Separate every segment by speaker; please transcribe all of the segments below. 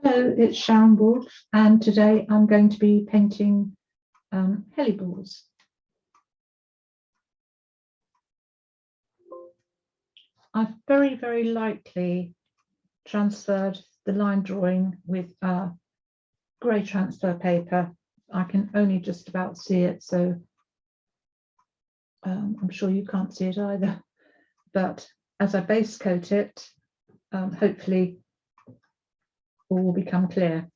Speaker 1: Hello, it's Sharon Wolf, and today I'm going to be painting Hellebores. I've very lightly transferred the line drawing with grey transfer paper. I can only just about see it, so I'm sure you can't see it either. But as I base coat it, hopefully all will become clear.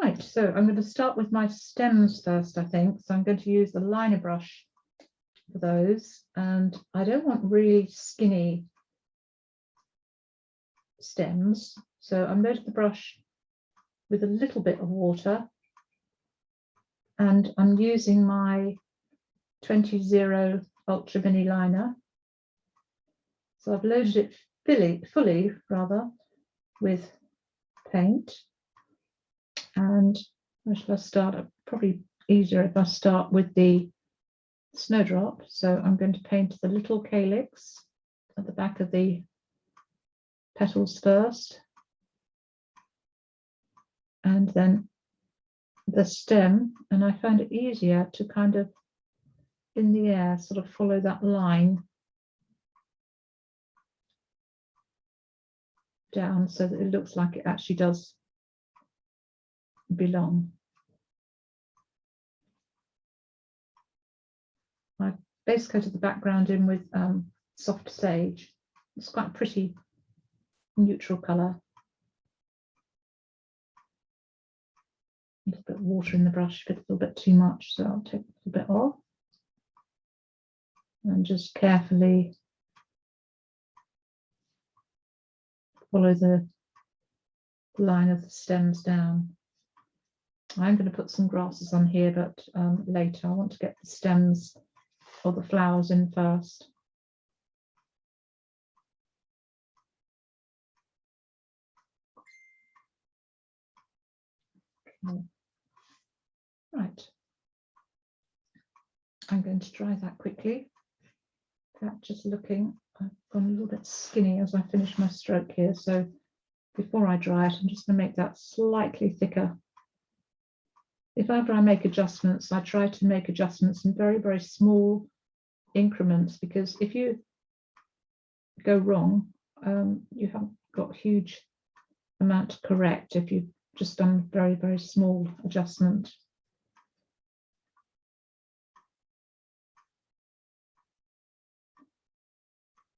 Speaker 1: Right, so I'm going to start with my stems first, I think. So I'm going to use the liner brush for those, and I don't want really skinny stems, so I'm loading the brush with a little bit of water, and I'm using my 20-0 Ultra Mini liner. So I've loaded it fully with paint. And where shall I start? Probably easier if I start with the snowdrop. So I'm going to paint the little calyx at the back of the petals first, and then the stem. And I found it easier to kind of in the air sort of follow that line down so that it looks like it actually does belong. I base coated the background in with soft sage. It's quite a pretty neutral colour. A little bit of water in the brush, a little bit too much, so I'll take a little bit off and just carefully follow the line of the stems down. I'm going to put some grasses on here, but later. I want to get the stems or the flowers in first. Okay. Right. I'm going to dry that quickly. In fact, just looking, I've gone a little bit skinny as I finish my stroke here. So before I dry it, I'm just going to make that slightly thicker. If ever I make adjustments, I try to make adjustments in very small increments, because if you go wrong, you haven't got a huge amount to correct if you've just done very small adjustment.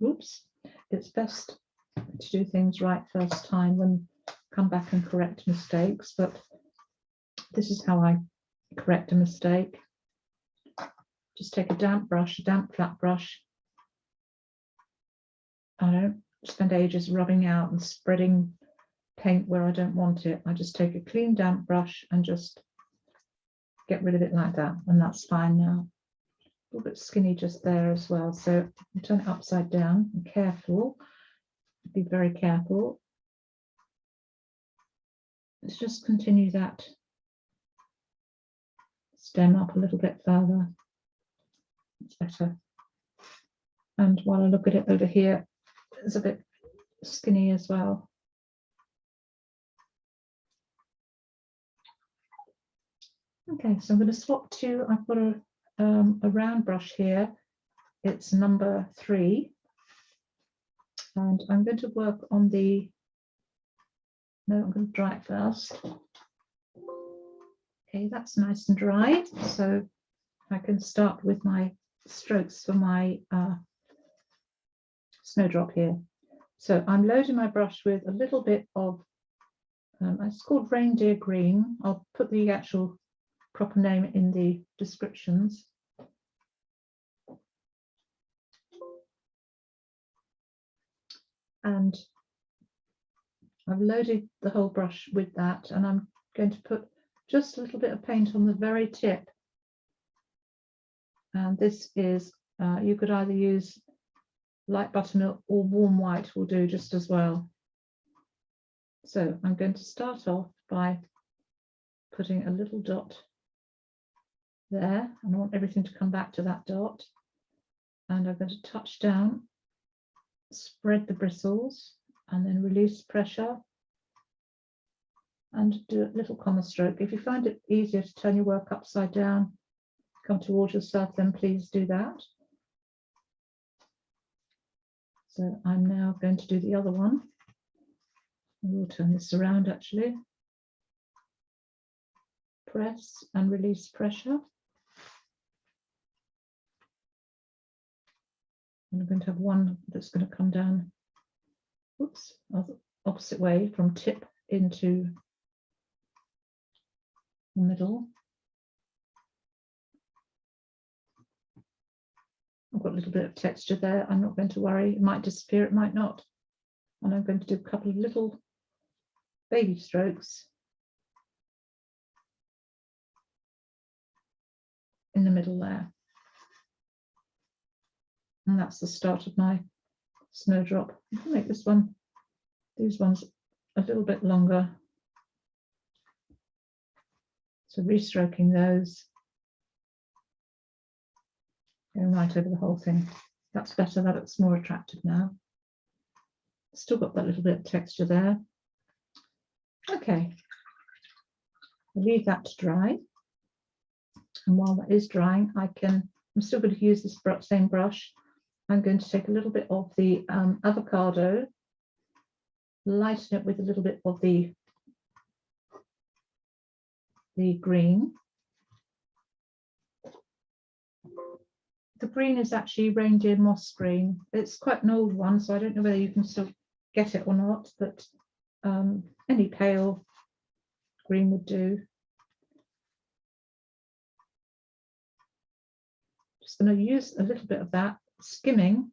Speaker 1: Oops, it's best to do things right first time and come back and correct mistakes, but this is how I correct a mistake. Just take a damp brush, a damp flat brush. I don't spend ages rubbing out and spreading paint where I don't want it. I just take a clean damp brush and just get rid of it like that, and that's fine now. A little bit skinny just there as well, so turn it upside down and careful, be very careful. Let's just continue that stem up a little bit further. It's better. And while I look at it over here, it's a bit skinny as well. Okay, so I'm going to swap to, I've got a round brush here. It's number 3. And I'm going to work on the, no, I'm going to dry it first. Okay, that's nice and dry. So I can start with my strokes for my snowdrop here. So I'm loading my brush with a little bit of, it's called reindeer green. I'll put the actual proper name in the descriptions. And I've loaded the whole brush with that, and I'm going to put just a little bit of paint on the very tip. And this is, you could either use light buttermilk or warm white will do just as well. So I'm going to start off by putting a little dot there, and I want everything to come back to that dot. And I'm going to touch down, spread the bristles, and then release pressure. and do a little comma stroke. If you find it easier to turn your work upside down, come towards yourself, then please do that. So I'm now going to do the other one. We'll turn this around actually. Press and release pressure. And I'm going to have one that's going to come down, oops, opposite way from tip into the middle. I've got a little bit of texture there. I'm not going to worry. It might disappear, it might not. And I'm going to do a couple of little baby strokes in the middle there. And that's the start of my snowdrop. I'll make this one, these ones a little bit longer. So restroking those, going right over the whole thing. That's better, that looks more attractive now. Still got that little bit of texture there. Okay, I'll leave that to dry. And while that is drying, I'm still going to use this same brush. I'm going to take a little bit of the avocado, lighten it with a little bit of the green. The green is actually reindeer moss green. It's quite an old one, so I don't know whether you can still get it or not, but any pale green would do. Just going to use a little bit of that, skimming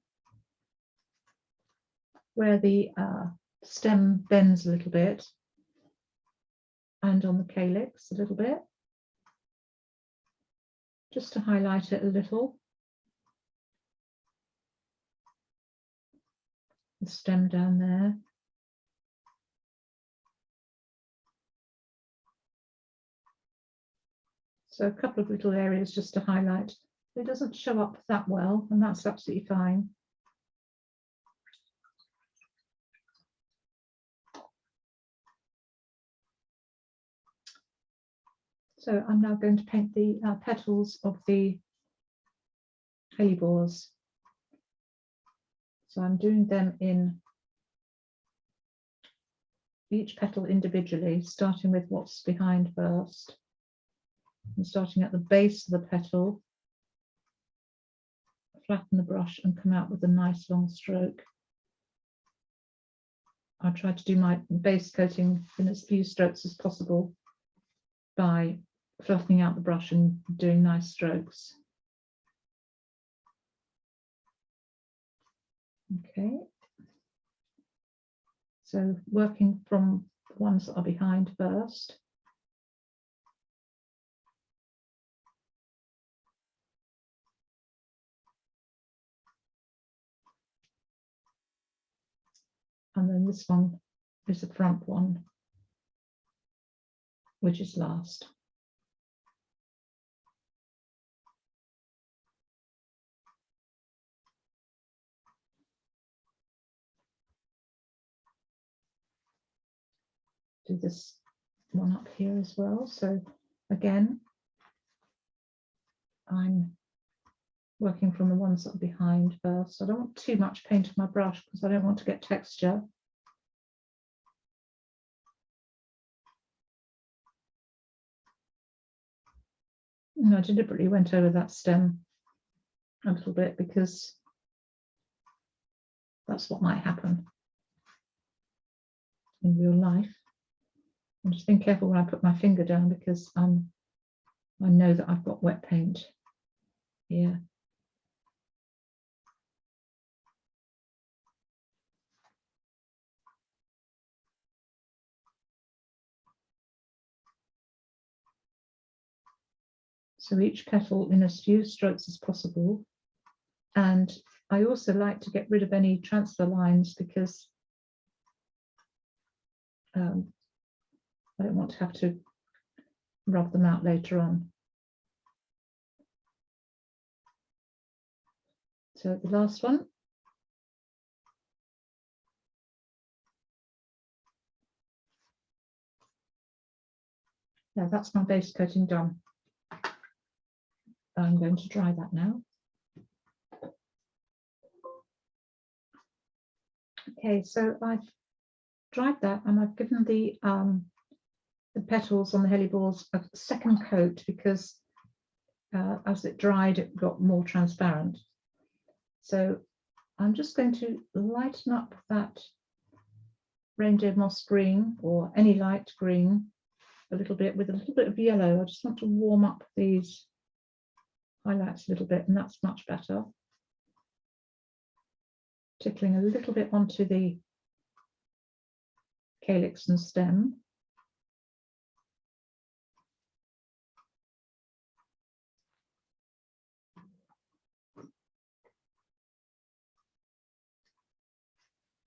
Speaker 1: where the stem bends a little bit and on the calyx a little bit, just to highlight it a little. The stem down there. So a couple of little areas just to highlight. It doesn't show up that well, and that's absolutely fine. So I'm now going to paint the petals of the Hellebores. So I'm doing them in each petal individually, starting with what's behind first. And starting at the base of the petal, flatten the brush and come out with a nice long stroke. I try to do my base coating in as few strokes as possible by flattening out the brush and doing nice strokes. Okay. So working from the ones that are behind first. And then this one is the front one, which is last. Do this one up here as well. So again, I'm working from the ones that are behind first. I don't want too much paint on my brush because I don't want to get texture. And I deliberately went over that stem a little bit because that's what might happen in real life. I'm just being careful when I put my finger down because I know that I've got wet paint here. So each petal in as few strokes as possible. And I also like to get rid of any transfer lines because I don't want to have to rub them out later on. So the last one. Yeah, that's my base coating done. I'm going to dry that now. Okay, so I've dried that and I've given the petals on the hellebores a second coat because as it dried, it got more transparent. So I'm just going to lighten up that reindeer moss green or any light green a little bit with a little bit of yellow. I just want to warm up these highlights a little bit, and that's much better. Tickling a little bit onto the calyx and stem.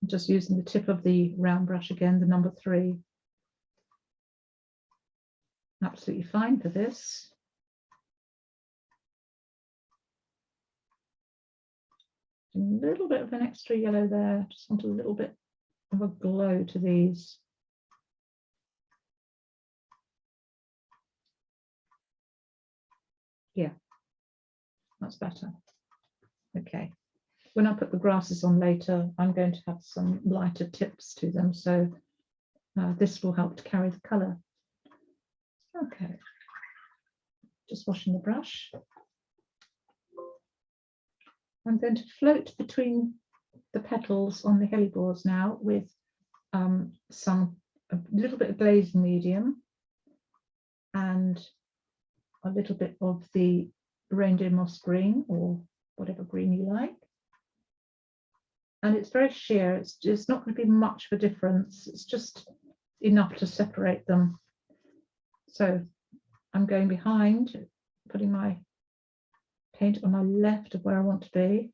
Speaker 1: Just using the tip of the round brush again, the number 3. Absolutely fine for this. A little bit of an extra yellow there. Just want a little bit of a glow to these. Yeah, that's better. Okay. When I put the grasses on later, I'm going to have some lighter tips to them, so this will help to carry the colour. Okay, just washing the brush. I'm going to float between the petals on the hellebores now with a little bit of glazing medium and a little bit of the reindeer moss green or whatever green you like. And it's very sheer, it's not going to be much of a difference, it's just enough to separate them. So I'm going behind, putting my paint on my left of where I want to be.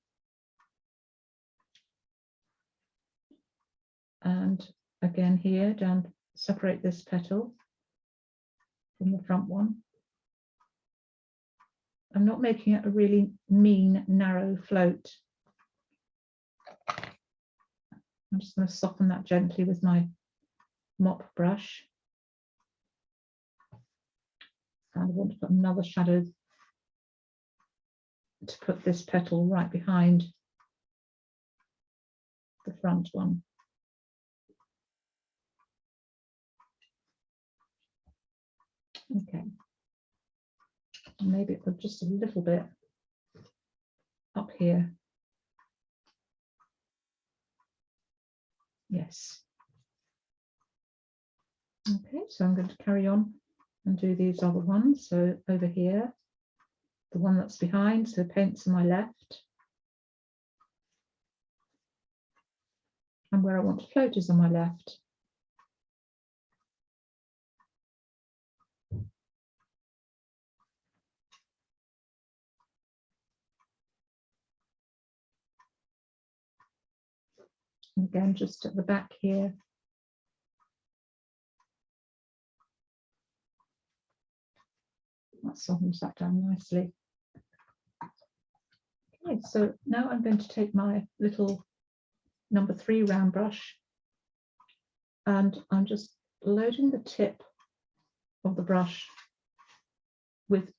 Speaker 1: And again here, down, separate this petal from the front one. I'm not making it a really mean, narrow float. I'm just going to soften that gently with my mop brush. And I want to put another shadow to put this petal right behind the front one. Okay. And maybe put just a little bit up here. Yes. Okay, so I'm going to carry on and do these other ones. So over here, the one that's behind, so paint's on my left. And where I want to float is on my left. And again, just at the back here. That softens that down nicely. Okay, so now I'm going to take my little number 3 round brush and I'm just loading the tip of the brush with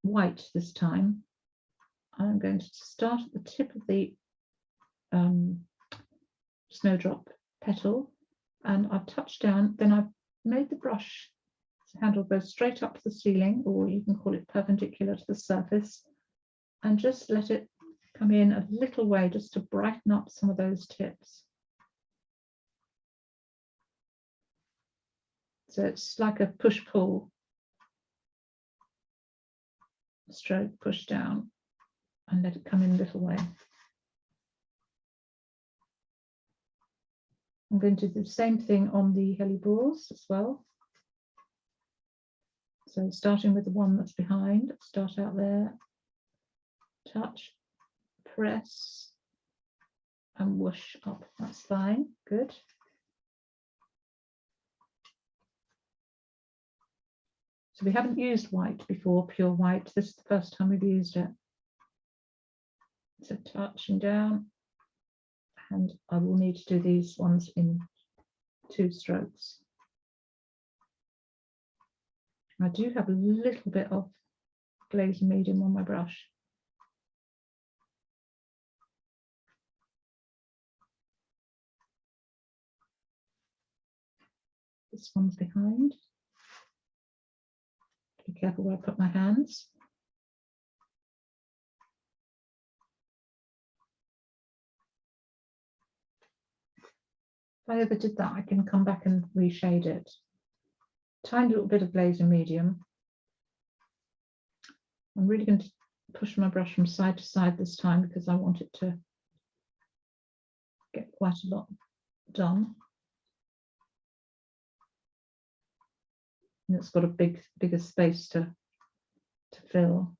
Speaker 1: white this time. I'm going to start at the tip of the snowdrop petal and I've touched down, then I've made the brush handle go straight up to the ceiling, or you can call it perpendicular to the surface, and just let it come in a little way just to brighten up some of those tips. So it's like a push-pull stroke, push down, and let it come in a little way. I'm going to do the same thing on the hellebores as well. So starting with the one that's behind, start out there, touch, press, and whoosh up. That's fine, good. So we haven't used white before, pure white. This is the first time we've used it. So touching down, and I will need to do these ones in 2 strokes. I do have a little bit of glaze medium on my brush. This one's behind. Be careful where I put my hands. If I ever did that, I can come back and reshade it. Tiny little bit of glaze and medium. I'm really going to push my brush from side to side this time because I want it to get quite a lot done. And it's got a bigger space to fill.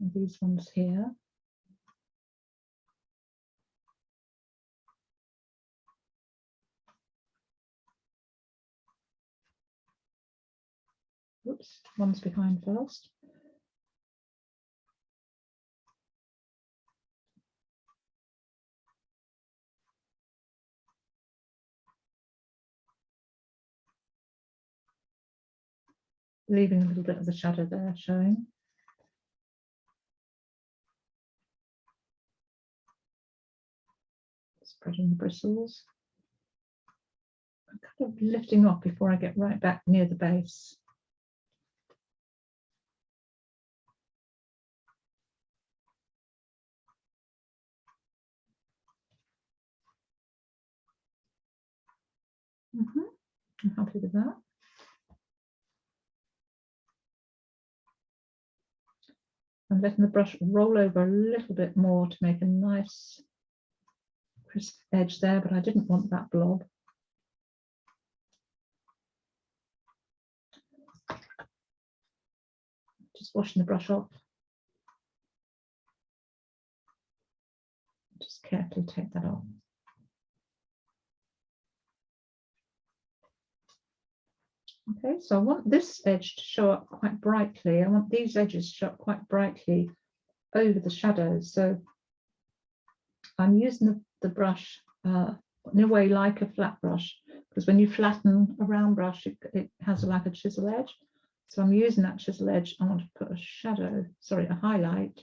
Speaker 1: And these ones here. Oops, one's behind first. Leaving a little bit of the shadow there showing. Spreading the bristles. I'm kind of lifting off before I get right back near the base. I'm happy with that. I'm letting the brush roll over a little bit more to make a nice crisp edge there, but I didn't want that blob. Just washing the brush off. Just carefully take that off. Okay, so I want this edge to show up quite brightly. I want these edges to show up quite brightly over the shadows. So I'm using the brush in a way like a flat brush, because when you flatten a round brush, it has like a chisel edge. So I'm using that chisel edge. I want to put a shadow, sorry, a highlight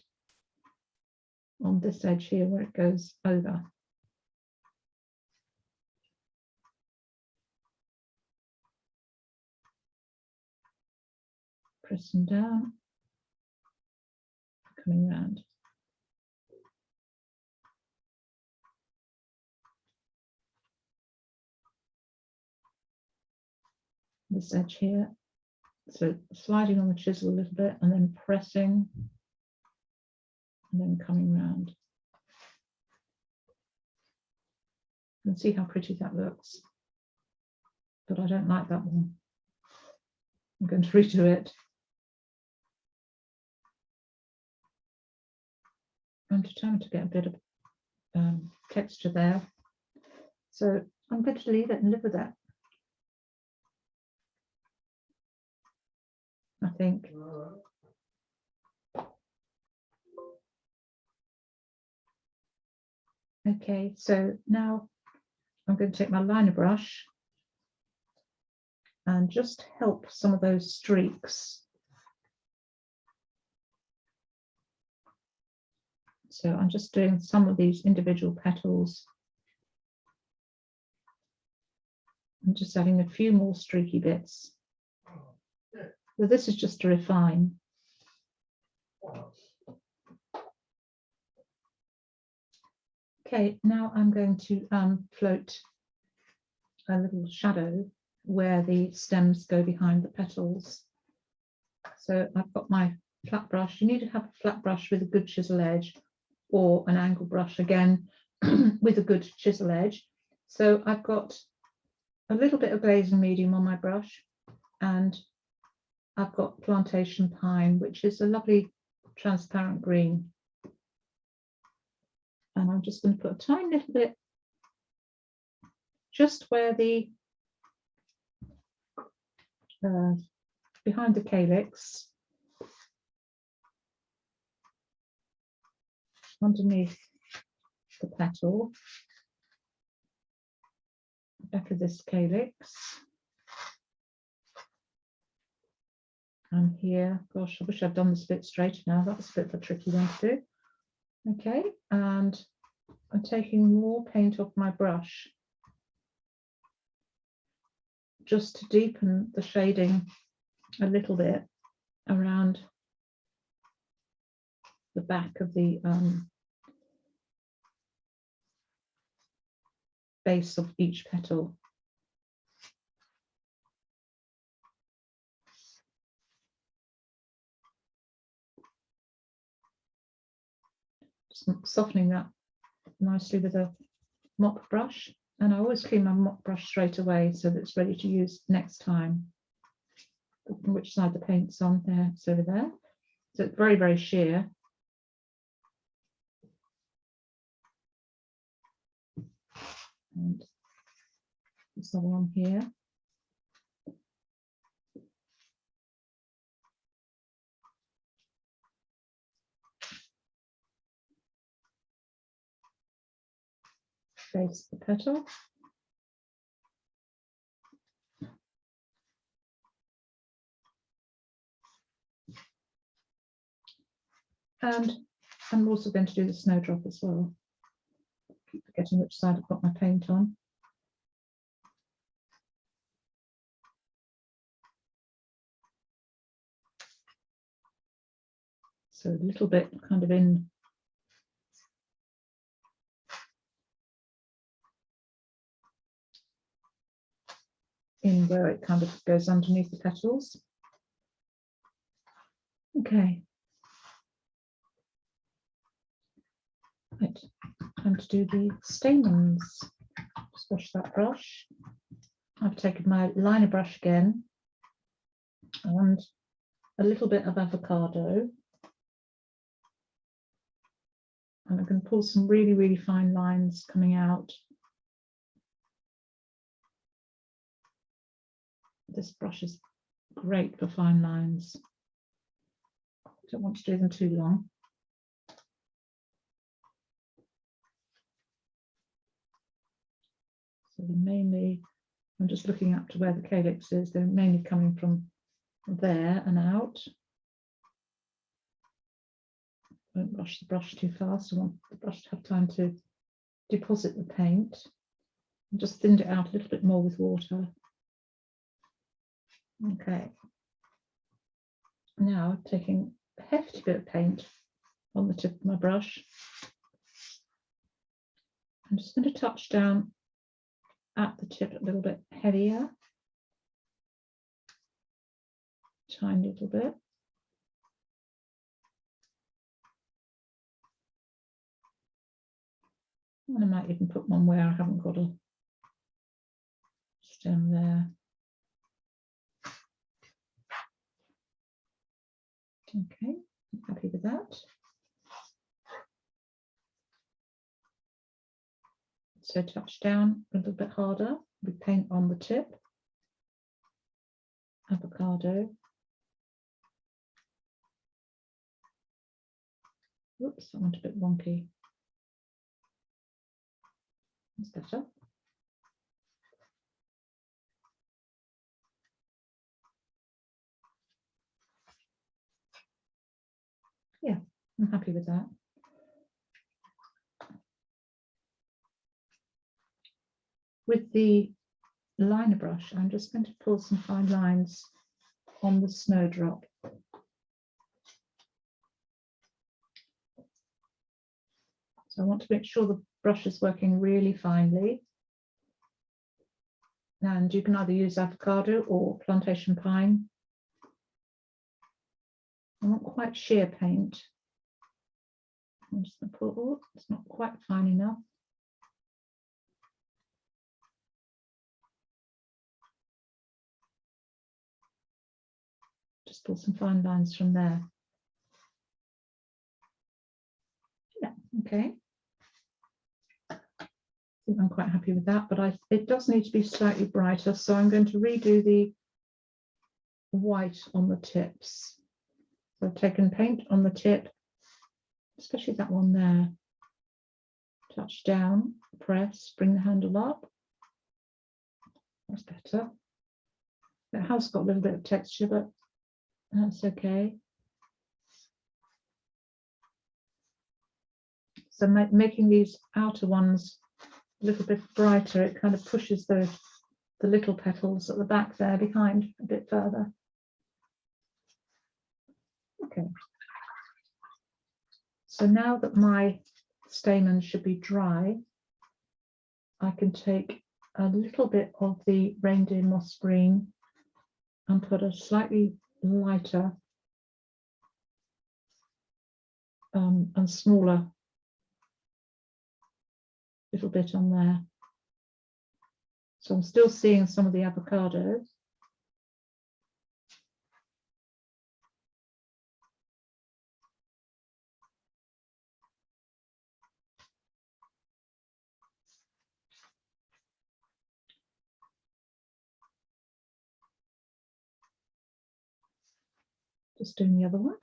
Speaker 1: on this edge here where it goes over. Pressing down, coming round. This edge here. So sliding on the chisel a little bit and then pressing and then coming round. You can see how pretty that looks, but I don't like that one. I'm going to redo it. I'm determined to get a bit of texture there. So I'm going to leave it and live with that. I think. Okay, so now I'm going to take my liner brush and just help some of those streaks. So I'm just doing some of these individual petals. I'm just adding a few more streaky bits. So this is just to refine. Okay, now I'm going to float a little shadow where the stems go behind the petals. So I've got my flat brush. You need to have a flat brush with a good chisel edge, or an angle brush again with a good chisel edge. So I've got a little bit of glaze and medium on my brush, and I've got plantation pine, which is a lovely transparent green. And I'm just going to put a tiny little bit just where the behind the calyx, underneath the petal, back of this calyx, and here, gosh, I wish I'd done this a bit straighter now. That's a bit of a tricky one to do. Okay, and I'm taking more paint off my brush just to deepen the shading a little bit around the back of the base of each petal. Just softening that nicely with a mop brush, and I always clean my mop brush straight away so that it's ready to use next time. Which side the paint's on, there, it's over there. So it's very, very sheer. And this other one here. Base the petal. And I'm also going to do the snowdrop as well. Keep forgetting which side I've got my paint on. So a little bit kind of in where it kind of goes underneath the petals. Okay. Right, time to do the stamens. Just wash that brush. I've taken my liner brush again and a little bit of avocado. And I'm going to pull some really, really fine lines coming out. This brush is great for fine lines. Don't want to do them too long. So they're mainly, I'm just looking up to where the calyx is, they're mainly coming from there and out. Don't brush the brush too fast. I want the brush to have time to deposit the paint. And just thinned it out a little bit more with water. Okay. Now taking a hefty bit of paint on the tip of my brush. I'm just going to touch down at the tip a little bit heavier. Tiny little bit. And I might even put one where I haven't got a stem there. Okay, I'm happy with that. So touch down a little bit harder with paint on the tip. Avocado. Whoops, that went a bit wonky. That's better. Yeah, I'm happy with that. With the liner brush, I'm just going to pull some fine lines on the snowdrop. So I want to make sure the brush is working really finely. And you can either use avocado or plantation pine. I want quite sheer paint. I'm just going to pull, oh, it's not quite fine enough. Just pull some fine lines from there. Yeah, okay. I think I'm quite happy with that, but it does need to be slightly brighter, so I'm going to redo the white on the tips. So I've taken paint on the tip, especially that one there, touch down, press, bring the handle up. That's better. It has got a little bit of texture, but that's okay. So making these outer ones a little bit brighter, it kind of pushes the little petals at the back there behind a bit further. Okay. So now that my stamen should be dry, I can take a little bit of the reindeer moss green and put a slightly lighter and smaller little bit on there. So I'm still seeing some of the avocados. Just doing the other one.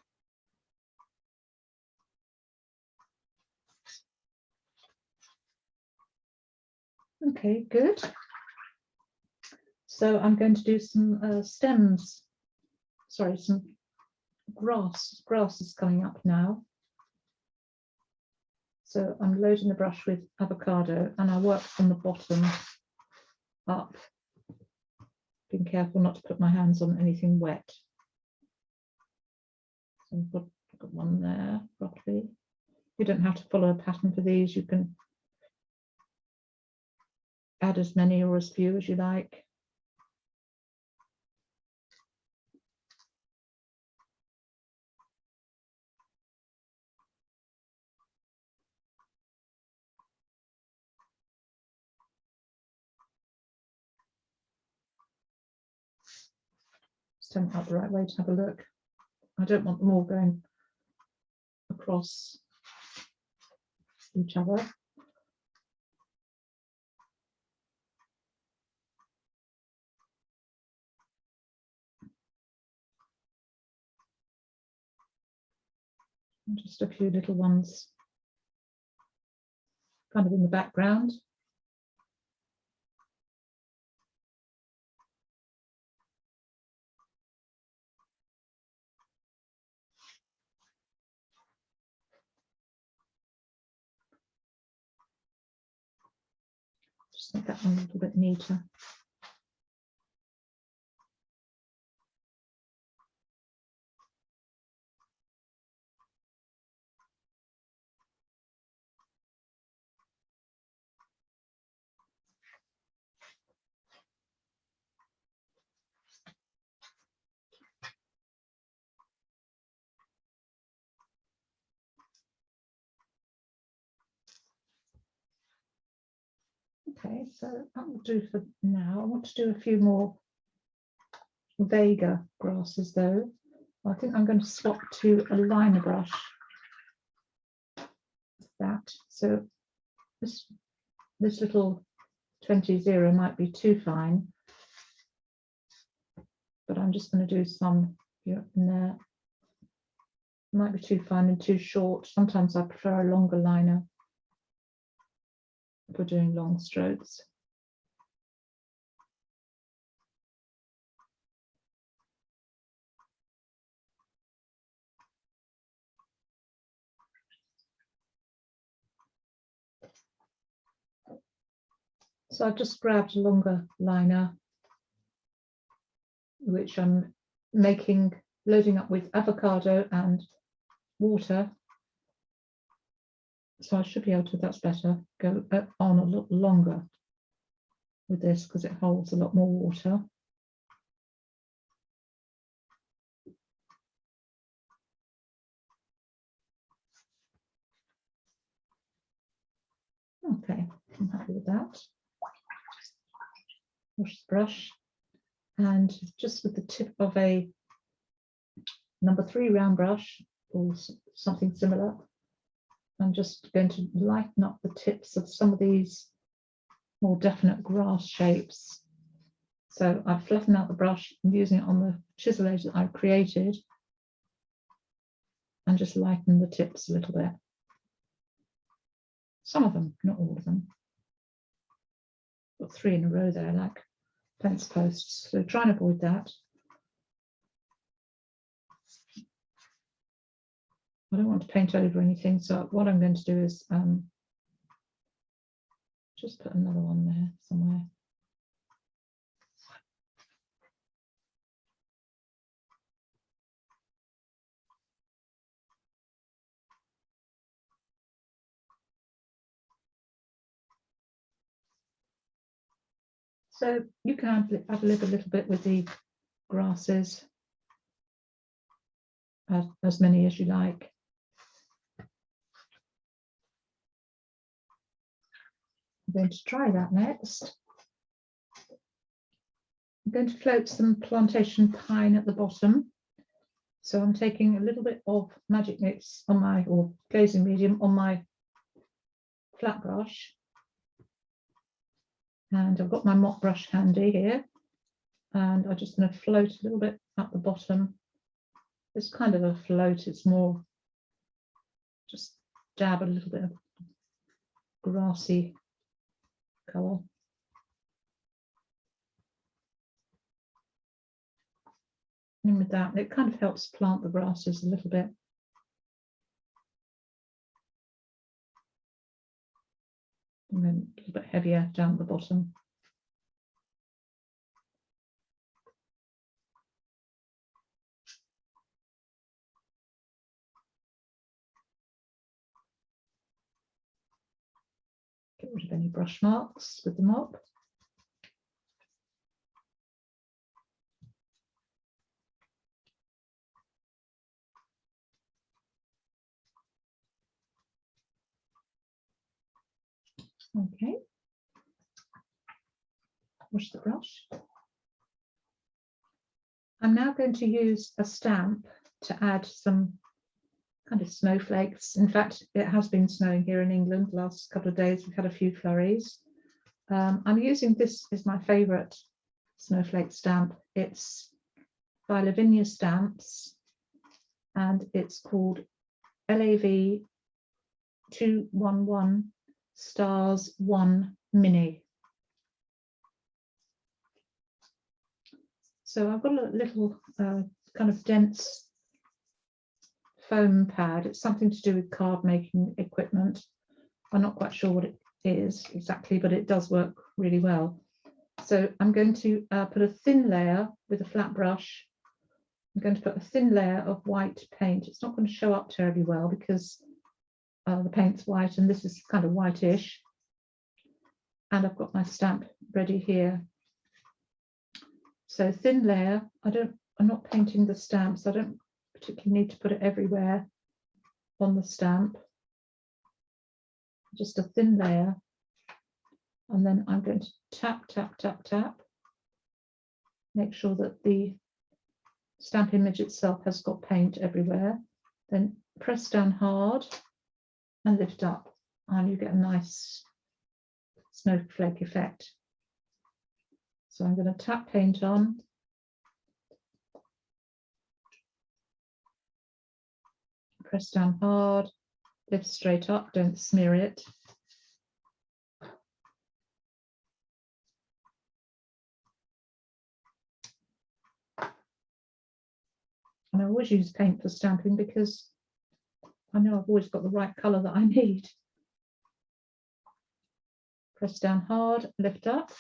Speaker 1: Okay, good. So I'm going to do some stems, sorry, some grass. Grass is coming up now. So I'm loading the brush with avocado and I work from the bottom up, being careful not to put my hands on anything wet. So I've got one there properly. You don't have to follow a pattern for these. You can add as many or as few as you like. Turn it out the right way to have a look. I don't want them all going across each other. And just a few little ones kind of in the background. Just make that one a little bit neater. Okay, so that will do for now. I want to do a few more Vega grasses though. I think I'm going to swap to a liner brush. That so this little 20-0 might be too fine, but I'm just going to do some here and there. Might be too fine and too short. Sometimes I prefer a longer liner for doing long strokes. So I've just grabbed a longer liner, which I'm loading up with avocado and water. So I should be able to, that's better, go on a lot longer with this because it holds a lot more water. Okay, I'm happy with that. Wash the brush and just with the tip of a number 3 round brush or something similar, I'm just going to lighten up the tips of some of these more definite grass shapes. So I've flattened out the brush, I'm using it on the chisel edge that I've created and just lighten the tips a little bit. some of them, not all of them. Got 3 in a row there, like fence posts, so try and avoid that. I don't want to paint over anything, so what I'm going to do is just put another one there somewhere. So you can ad lib a little bit with the grasses, as many as you like. I'm going to try that next. I'm going to float some plantation pine at the bottom. So I'm taking a little bit of magic mix on my, or glazing medium on my flat brush. And I've got my mop brush handy here. And I'm just going to float a little bit at the bottom. It's kind of a float, it's more just dab a little bit of grassy colour. And with that, it kind of helps plant the grasses a little bit. And then a little bit heavier down at the bottom. Get rid of any brush marks with the mop. Okay. Wash the brush. I'm now going to use a stamp to add some kind of snowflakes. In fact, it has been snowing here in England the last couple of days. We've had a few flurries. I'm using this is my favourite snowflake stamp. It's by Lavinia Stamps and it's called LAV 211 Stars 1 Mini. So I've got a little kind of dense foam pad. It's something to do with card making equipment. I'm not quite sure what it is exactly, but it does work really well. So I'm going to put a thin layer with a flat brush. I'm going to put a thin layer of white paint. It's not going to show up terribly well because the paint's white and this is kind of whitish. And I've got my stamp ready here. So thin layer. I'm not painting the stamps. I don't particularly need to put it everywhere on the stamp. Just a thin layer. And then I'm going to tap, tap, tap, tap. Make sure that the stamp image itself has got paint everywhere. Then press down hard and lift up, and you get a nice snowflake effect. So I'm going to tap paint on. Press down hard, lift straight up, don't smear it. And I always use paint for stamping because I know I've always got the right colour that I need. Press down hard, lift up.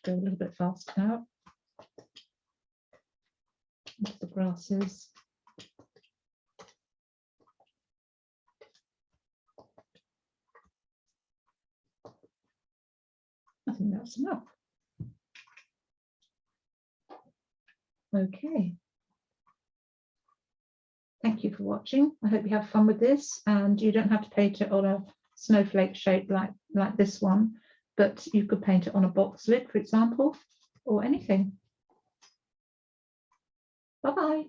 Speaker 1: Go a little bit fast now. Into the grasses. I think that's enough. Okay. Thank you for watching. I hope you have fun with this, and you don't have to paint it on a snowflake shape like this one, but you could paint it on a box lid, for example, or anything. Bye-bye.